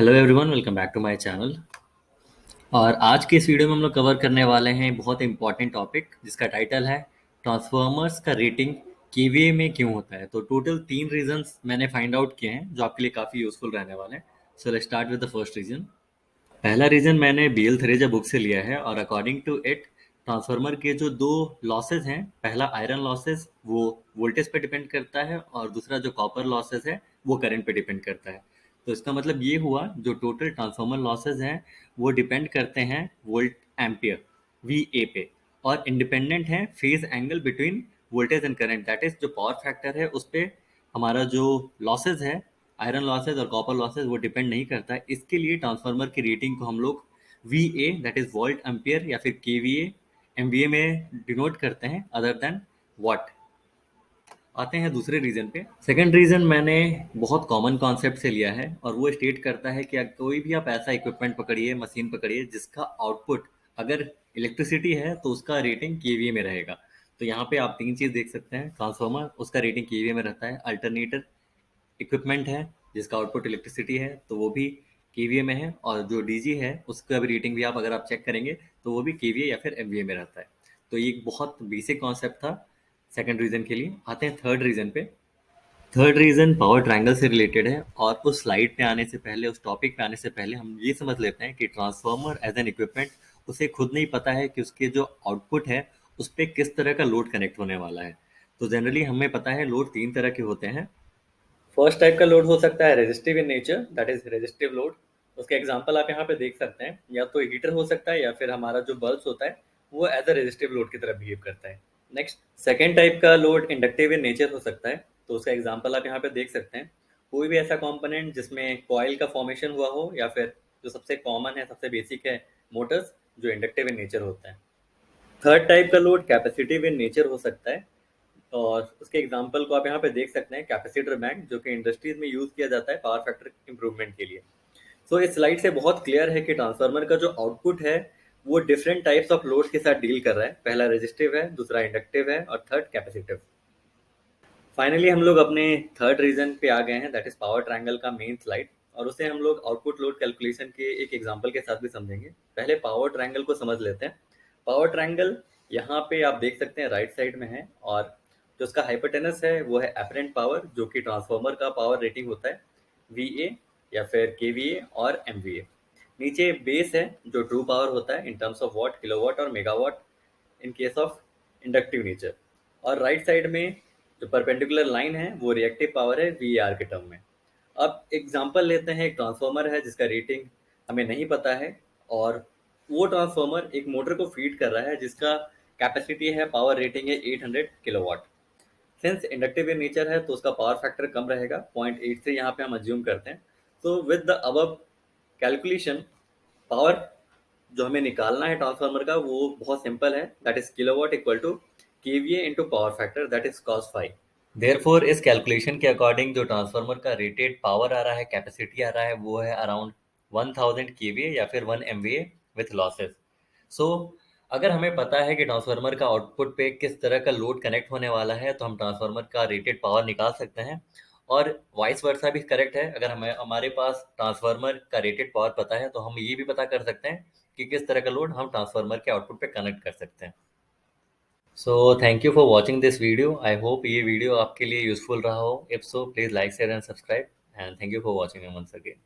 Hello everyone, welcome back to my channel. और आज के इस वीडियो में हम लोग कवर करने वाले हैं बहुत इंपॉर्टेंट टॉपिक जिसका टाइटल है ट्रांसफॉर्मर्स का रेटिंग केवीए में क्यों होता है। तो टोटल 3 रीजंस मैंने फाइंड आउट किए हैं जो आपके लिए काफ़ी यूजफुल रहने वाले हैं। So let's start with the first reason. पहला रीजन मैंने बीएल थ्रेजा बुक से लिया है और अकॉर्डिंग टू इट ट्रांसफार्मर के जो दो लॉसेस हैं, पहला आयरन लॉसेस वो वोल्टेज पे डिपेंड करता है और दूसरा जो कॉपर लॉसेस है वो करंट पे डिपेंड करता है। तो इसका मतलब ये हुआ जो टोटल ट्रांसफार्मर लॉसेस हैं वो डिपेंड करते हैं वोल्ट एम्पियर वी ए पे, और इंडिपेंडेंट है phase angle between voltage and current, that is जो पावर फैक्टर है उस पे हमारा जो लॉसेज है, आयरन लॉसेज और कॉपर लॉसेज, वो डिपेंड नहीं करता है। इसके लिए ट्रांसफार्मर की रेटिंग को हम लोग V A that is volt ampere या फिर के वी एमवीए में डिनोट करते हैं अदर देन वॉट। आते हैं दूसरे रीजन पे। सेकंड रीजन मैंने बहुत कॉमन कॉन्सेप्ट से लिया है और वो स्टेट करता है कि कोई भी आप ऐसा इक्विपमेंट पकड़िए, मशीन पकड़िए जिसका आउटपुट अगर इलेक्ट्रिसिटी है तो उसका रेटिंग केवीए में रहेगा। तो यहाँ पे आप 3 चीज देख सकते हैं, ट्रांसफार्मर उसका रेटिंग केवीए में रहता है, अल्टरनेटर इक्विपमेंट है जिसका आउटपुट इलेक्ट्रिसिटी है तो वो भी केवीए में है, और जो डीजी है उसका भी रेटिंग भी आप अगर आप चेक करेंगे तो वो भी केवीए या फिर एमवीए में रहता है। तो ये एक बहुत बेसिक कॉन्सेप्ट था सेकंड रीजन के लिए। आते हैं थर्ड रीजन पे। थर्ड रीजन पावर ट्रायंगल से रिलेटेड है, और उस स्लाइड पे आने से पहले, उस टॉपिक पे आने से पहले हम ये समझ लेते हैं कि ट्रांसफार्मर एज एन इक्विपमेंट उसे खुद नहीं पता है कि उसके जो आउटपुट है उस पर किस तरह का लोड कनेक्ट होने वाला है। तो जनरली हमें पता है लोड 3 तरह के होते हैं। फर्स्ट टाइप का लोड हो सकता है resistive in nature, that is resistive load. उसके एग्जांपल आप यहाँ पे देख सकते हैं, या तो हीटर हो सकता है या फिर हमारा जो बल्ब होता है वो एज अ रेजिस्टिव लोड की तरह बिहेव करता है। नेक्स्ट, सेकेंड टाइप का लोड इंडक्टिव इन नेचर हो सकता है। तो उसका एग्जांपल आप यहाँ पे देख सकते हैं, कोई भी ऐसा कंपोनेंट जिसमें कॉइल का फॉर्मेशन हुआ हो, या फिर जो सबसे कॉमन है, सबसे बेसिक है, मोटर्स, जो इंडक्टिव इन नेचर होता है। थर्ड टाइप का लोड कैपेसिटिव इन नेचर हो सकता है, और उसके एग्जांपल को आप यहाँ पे देख सकते हैं, कैपेसिटर बैंक, जो कि इंडस्ट्रीज में यूज किया जाता है पावर फैक्टर इंप्रूवमेंट के लिए। सो इस स्लाइड से बहुत क्लियर है कि ट्रांसफार्मर का जो आउटपुट है वो डिफरेंट टाइप्स ऑफ लोड के साथ डील कर रहा है। पहला रेजिस्टिव है, दूसरा इंडक्टिव है, और थर्ड कैपेसिटिव। फाइनली हम लोग अपने थर्ड रीजन पे आ गए हैं, दैट इज पावर ट्रायंगल का मेन स्लाइड, और उसे हम लोग आउटपुट लोड कैलकुलेशन के एक एग्जांपल के साथ भी समझेंगे। पहले पावर ट्रायंगल को समझ लेते हैं। पावर ट्रायंगल यहाँ पे आप देख सकते हैं राइट साइड में है, और जो उसका हाइपोटेनस है वो है एपरेंट पावर, जो कि ट्रांसफार्मर का पावर रेटिंग होता है वी ए या फिर के वी ए और एम वी ए। नीचे बेस है जो ट्रू पावर होता है in terms of watt, kilowatt और megawatt in case of inductive nature. और राइट साइड में जो परपेंडिकुलर लाइन है वो रिएक्टिव पावर है वी आर के टर्म में। अब एग्जांपल लेते हैं, एक ट्रांसफार्मर है जिसका रेटिंग हमें नहीं पता है, और वो ट्रांसफार्मर एक मोटर को फीड कर रहा है जिसका कैपेसिटी है, पावर रेटिंग है 800 kilowatt. Since inductive in nature है तो उसका पावर फैक्टर कम रहेगा, 0.83 यहाँ पे हम अज्यूम करते हैं। तो with the above calculation, power जो हमें निकालना है ट्रांसफार्मर का वो बहुत सिंपल है, that is kilowatt equal to KVA into power factor, that is cos five. Therefore इस कैलकुलेशन के अकॉर्डिंग जो ट्रांसफार्मर का रेटेड पावर आ रहा है, कैपेसिटी आ रहा है, वो है अराउंड 1000 केवीए या फिर 1 एमवीए विथ लॉसेस। सो अगर हमें पता है कि ट्रांसफार्मर का आउटपुट पे किस तरह का लोड कनेक्ट होने वाला है तो हम ट्रांसफार्मर का रेटेड पावर निकाल सकते हैं। और वाइस वर्सा भी करेक्ट है, अगर हमें हमारे पास ट्रांसफार्मर का रेटेड पावर पता है तो हम ये भी पता कर सकते हैं कि किस तरह का लोड हम ट्रांसफार्मर के आउटपुट पे कनेक्ट कर सकते हैं। So thank you for watching this video. I hope ये वीडियो आपके लिए यूजफुल रहा हो। If so please like share and subscribe, and thank you for watching once again.